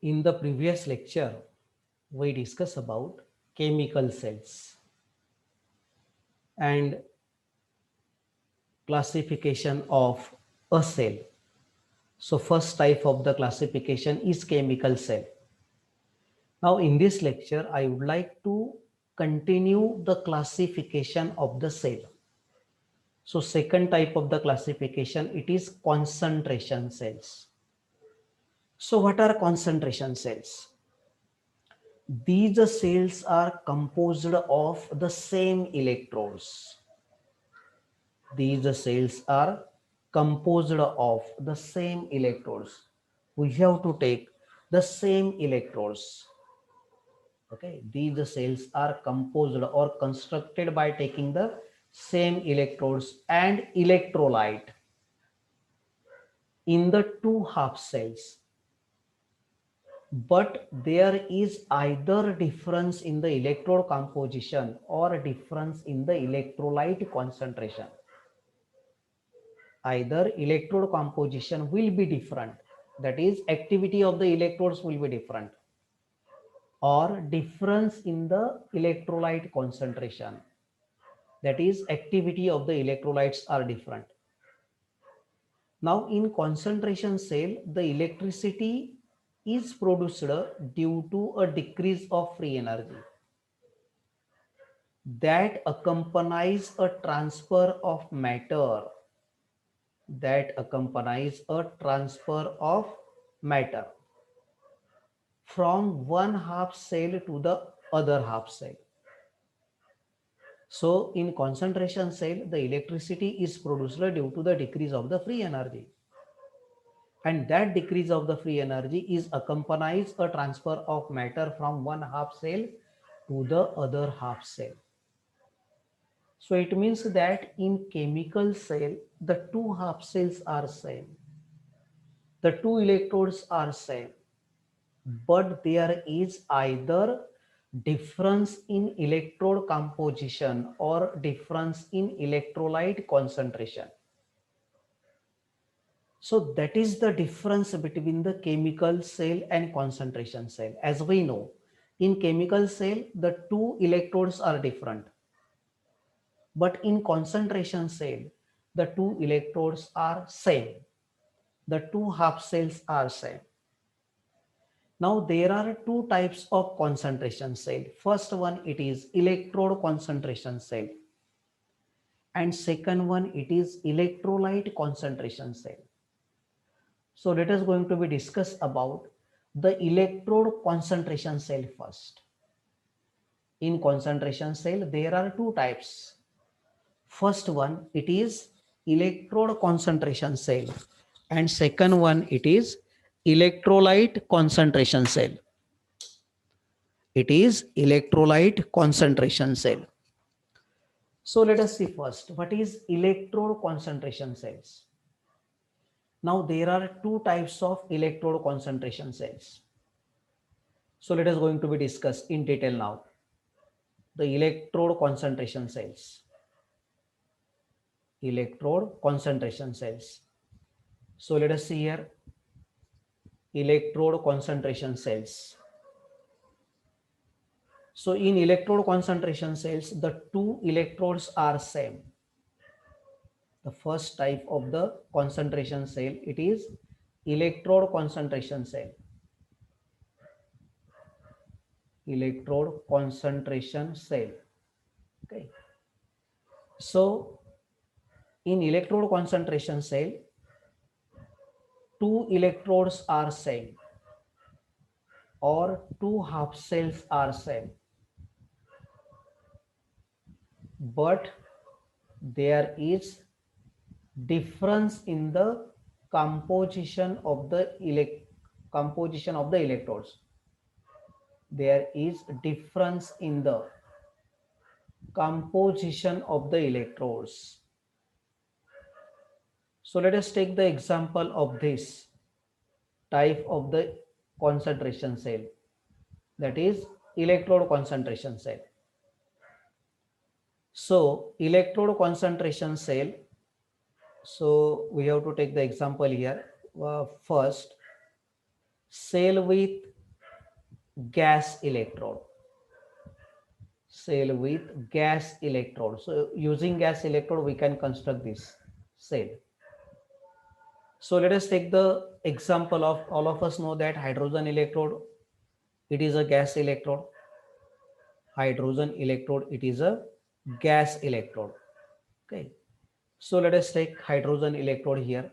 In the previous lecture, we discussed about chemical cells and classification of a cell. So first type of the classification is chemical cell. Now in this lecture, I would like to continue the classification of the cell. So second type of the classification, it is concentration cells. So what are concentration cells? These cells are composed of the same electrodes. These cells are composed of the same electrodes. We have to take the same electrodes. Okay, these cells are composed or constructed by taking the same electrodes and electrolyte in the two half cells. But there is either difference in the electrode composition or difference in the electrolyte concentration. Either electrode composition will be different, that is activity of the electrodes will be different, or difference in the electrolyte concentration, that is activity of the electrolytes are different. Now in concentration cell, the electricity is produced due to a decrease of free energy that accompanies a transfer of matter, from one half cell to the other half cell. So in concentration cell, the electricity is produced due to the decrease of the free energy. And that decrease of the free energy is accompanies a transfer of matter from one half cell to the other half cell. So it means that in chemical cell, the two half cells are same. The two electrodes are same, but there is either difference in electrode composition or difference in electrolyte concentration. So that is the difference between the chemical cell and concentration cell. As we know, in chemical cell, the two electrodes are different. But in concentration cell, the two electrodes are same. The two half cells are same. Now there are two types of concentration cell. First one, it is electrode concentration cell. And second one, it is electrolyte concentration cell. So let us going to be discuss about the electrode concentration cell first. In concentration cell, there are two types. First one, it is electrode concentration cell, and second one, it is electrolyte concentration cell. It is electrolyte concentration cell. So let us see first, what is electrode concentration cells? Now there are two types of electrode concentration cells. So let us going to be discussed in detail now. The electrode concentration cells. Electrode concentration cells. So let us see here, electrode concentration cells. So in electrode concentration cells, the two electrodes are same. The first type of the concentration cell, it is electrode concentration cell. Electrode concentration cell. Okay. So in electrode concentration cell, two electrodes are same or two half cells are same, but there is difference in the composition of the electrodes. There is difference in the composition of the electrodes. So let us take the example of this type of the concentration cell, that is electrode concentration cell. So electrode concentration cell, so we have to take the example here. First, cell with gas electrode. Cell with gas electrode. So using gas electrode, we can construct this cell. So let us take the example of, all of us know that hydrogen electrode, it is a gas electrode. Hydrogen electrode, it is a gas electrode. Okay. So let us take hydrogen electrode here.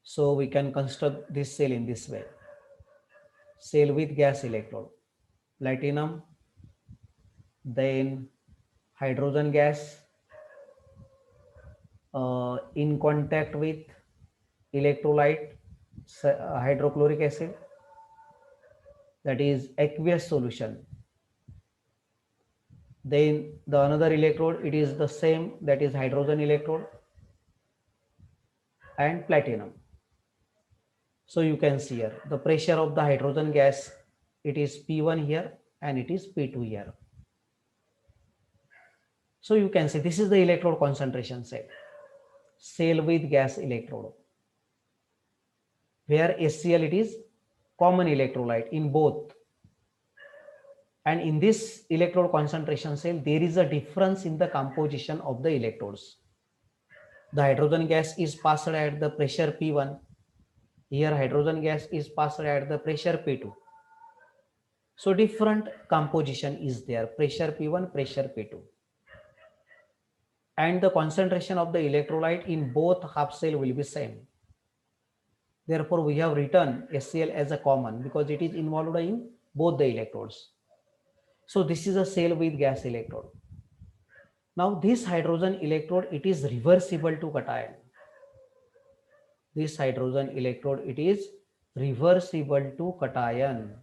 So we can construct this cell in this way. Cell with gas electrode. Platinum, then hydrogen gas in contact with electrolyte, hydrochloric acid, that is aqueous solution. Then the another electrode, it is the same, that is hydrogen electrode and platinum. So you can see here the pressure of the hydrogen gas, it is P1 here and it is P2 here. So you can see this is the electrode concentration cell, cell with gas electrode, where HCl, it is common electrolyte in both. And in this electrode concentration cell, there is a difference in the composition of the electrodes. The hydrogen gas is passed at the pressure P1. Here hydrogen gas is passed at the pressure P2. So different composition is there, pressure P1, pressure P2. And the concentration of the electrolyte in both half cell will be same. Therefore, we have written HCl as a common because it is involved in both the electrodes. So this is a cell with gas electrode. Now this hydrogen electrode, it is reversible to cation. This hydrogen electrode, it is reversible to cation.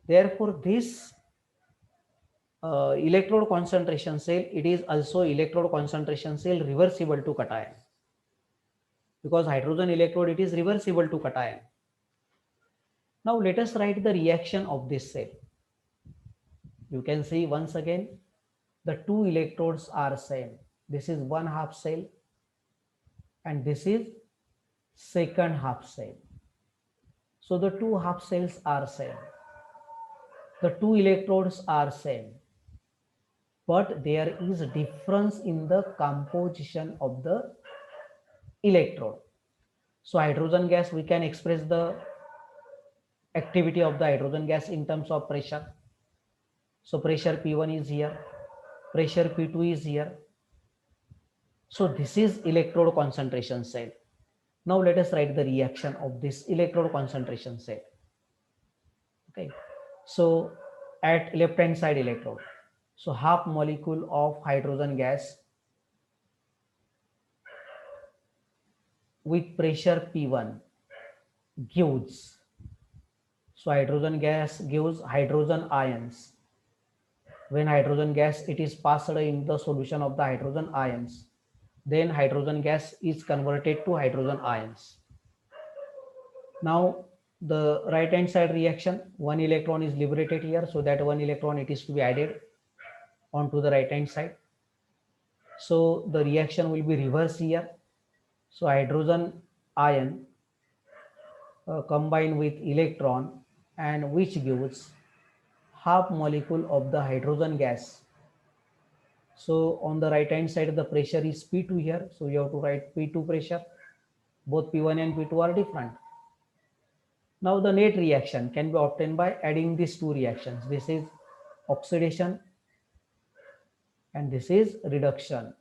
Therefore, this electrode concentration cell, it is also electrode concentration cell reversible to cation. Because hydrogen electrode, it is reversible to cation. Now let us write the reaction of this cell. You can see once again, the two electrodes are same. This is one half cell and this is second half cell. So the two half cells are same. The two electrodes are same. But there is a difference in the composition of the electrode. So hydrogen gas, we can express the activity of the hydrogen gas in terms of pressure. So pressure P1 is here, pressure P2 is here. So this is electrode concentration cell. Now let us write the reaction of this electrode concentration cell. Okay, so at left hand side electrode, so half molecule of hydrogen gas with pressure P1 gives, so hydrogen gas gives hydrogen ions. When hydrogen gas, it is passed in the solution of the hydrogen ions, then hydrogen gas is converted to hydrogen ions. Now the right hand side reaction, one electron is liberated here, so that one electron, it is to be added onto the right hand side. So the reaction will be reversed here. So hydrogen ion combined with electron, and which gives half molecule of the hydrogen gas. So on the right hand side, the pressure is P2 here, so you have to write P2 pressure. Both P1 and P2 are different. Now the net reaction can be obtained by adding these two reactions. This is oxidation and this is reduction.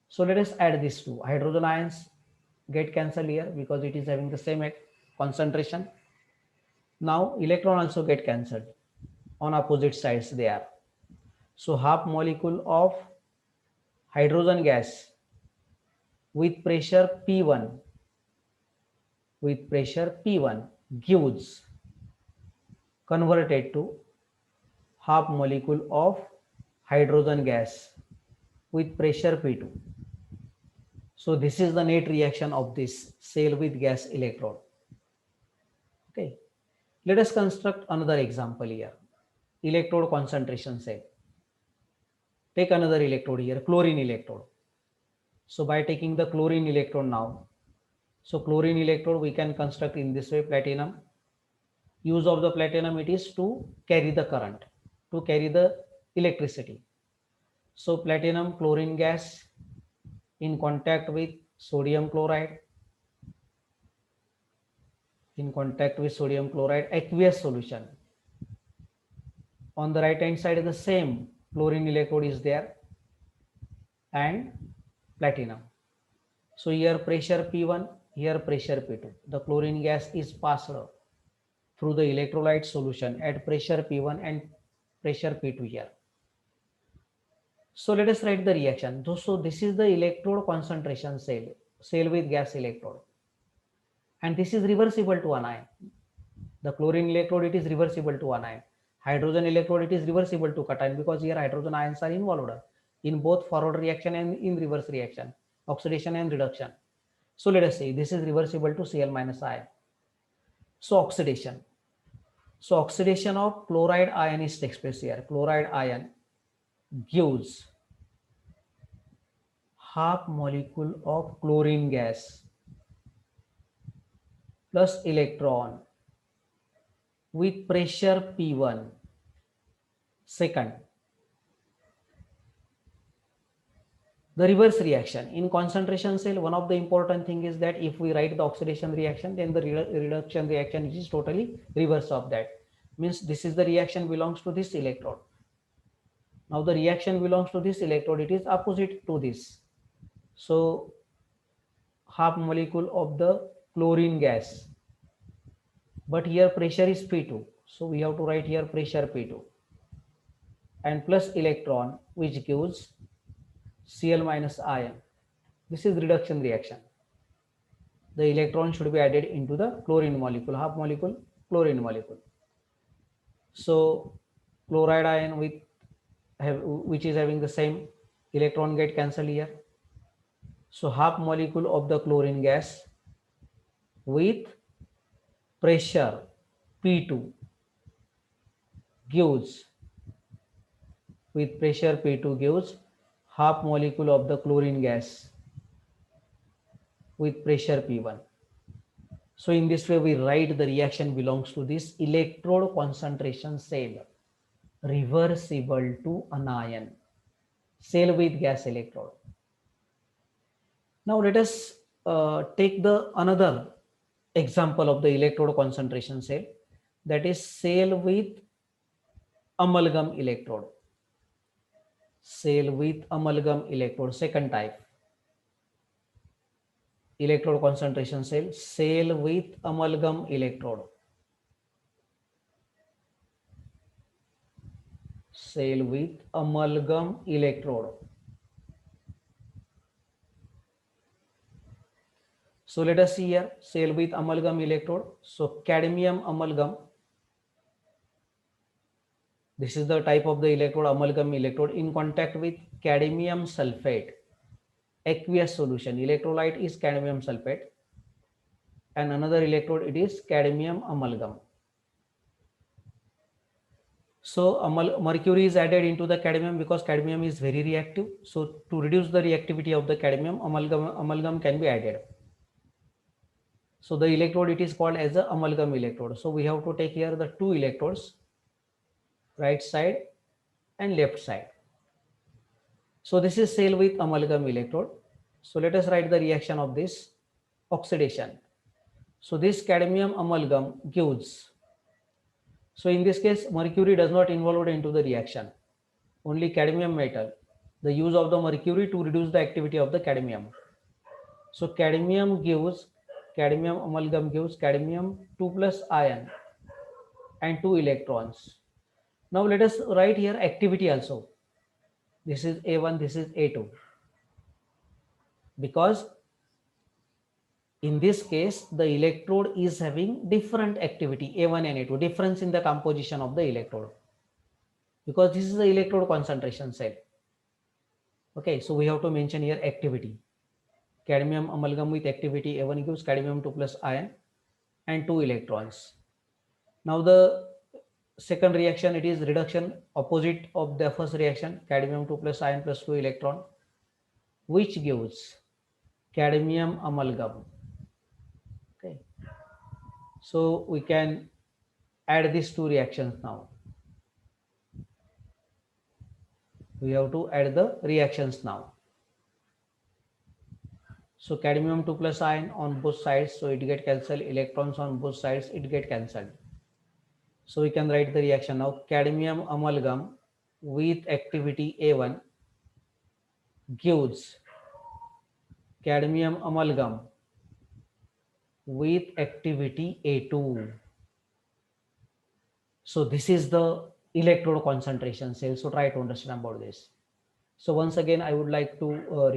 So let us add these two. Hydrogen ions get cancelled here because it is having the same concentration. Now electron also get cancelled. On opposite sides they are. So half molecule of hydrogen gas with pressure P1 gives converted to half molecule of hydrogen gas with pressure P2. So this is the net reaction of this cell with gas electrode. Okay, let us construct another example here. Electrode concentration cell. Take another electrode here, chlorine electrode. So by taking the chlorine electrode now, so chlorine electrode we can construct in this way, platinum, Use of the platinum, it is to carry the current, to carry the electricity. So platinum chlorine gas in contact with sodium chloride, aqueous solution. On the right hand side, the same chlorine electrode is there and platinum. So here pressure P1, here pressure P2. The chlorine gas is passed through the electrolyte solution at pressure P1 and pressure P2 here. So let us write the reaction. So this is the electrode concentration cell with gas electrode. And this is reversible to anion. The chlorine electrode, it is reversible to anion. Hydrogen electrode, it is reversible to cation, because here hydrogen ions are involved in both forward reaction and in reverse reaction, oxidation and reduction. So let us say this is reversible to Cl minus ion. So oxidation. So oxidation of chloride ion is takes place here. Chloride ion gives half molecule of chlorine gas plus electron with pressure P1. Second, the reverse reaction. In concentration cell, one of the important thing is that if we write the oxidation reaction, then the reduction reaction is totally reverse of that. Means this is the reaction belongs to this electrode. Now the reaction belongs to this electrode, it is opposite to this. So half molecule of the chlorine gas, but here pressure is P2. So we have to write here pressure P2 and plus electron, which gives Cl minus ion. This is reduction reaction. The electron should be added into the chlorine molecule, half molecule chlorine molecule. So chloride ion which is having the same electron get cancelled here. So half molecule of the chlorine gas with pressure P2 gives half molecule of the chlorine gas with pressure P1. So in this way we write the reaction belongs to this electrode concentration cell, reversible to anion, cell with gas electrode. Now let us take the another example of the electrode concentration cell, that is cell with amalgam electrode. Cell with amalgam electrode, second type. Electrode concentration cell with amalgam electrode. Cell with amalgam electrode. So let us see here, cell with amalgam electrode. So cadmium amalgam. This is the type of the electrode, amalgam electrode, in contact with cadmium sulfate, aqueous solution. Electrolyte is cadmium sulfate and another electrode, it is cadmium amalgam. So mercury is added into the cadmium because cadmium is very reactive. So to reduce the reactivity of the cadmium, amalgam can be added. So the electrode, it is called as the amalgam electrode. So we have to take here the two electrodes, right side and left side. So this is cell with amalgam electrode. So let us write the reaction of this oxidation. So this cadmium amalgam gives, so in this case mercury does not involve into the reaction, only cadmium metal, the use of the mercury to reduce the activity of the cadmium. So cadmium amalgam gives cadmium 2 plus ion and 2 electrons. Now let us write here activity also. This is A1, this is A2, because in this case the electrode is having different activity, A1 and A2, difference in the composition of the electrode, because this is the electrode concentration cell. Okay, so we have to mention here activity. Cadmium amalgam with activity A1 gives cadmium 2 plus ion and 2 electrons. Now the second reaction, it is reduction, opposite of the first reaction, cadmium 2 plus ion plus 2 electron, which gives cadmium amalgam. Okay, so we can add these two reactions now. We have to add the reactions now. So cadmium 2 plus ion on both sides, so it get cancelled. Electrons on both sides, it get cancelled. So we can write the reaction now. Cadmium amalgam with activity A1 gives cadmium amalgam with activity A2. So this is the electrode concentration cell. So try to understand about this. So once again, I would like to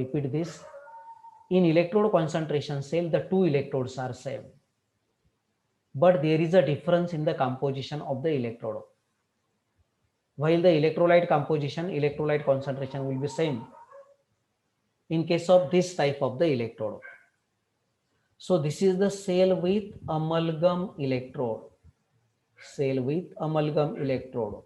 repeat this. In electrode concentration cell, the two electrodes are same, but there is a difference in the composition of the electrode. While the electrolyte composition, electrolyte concentration will be same in case of this type of the electrode. So this is the cell with amalgam electrode. Cell with amalgam electrode.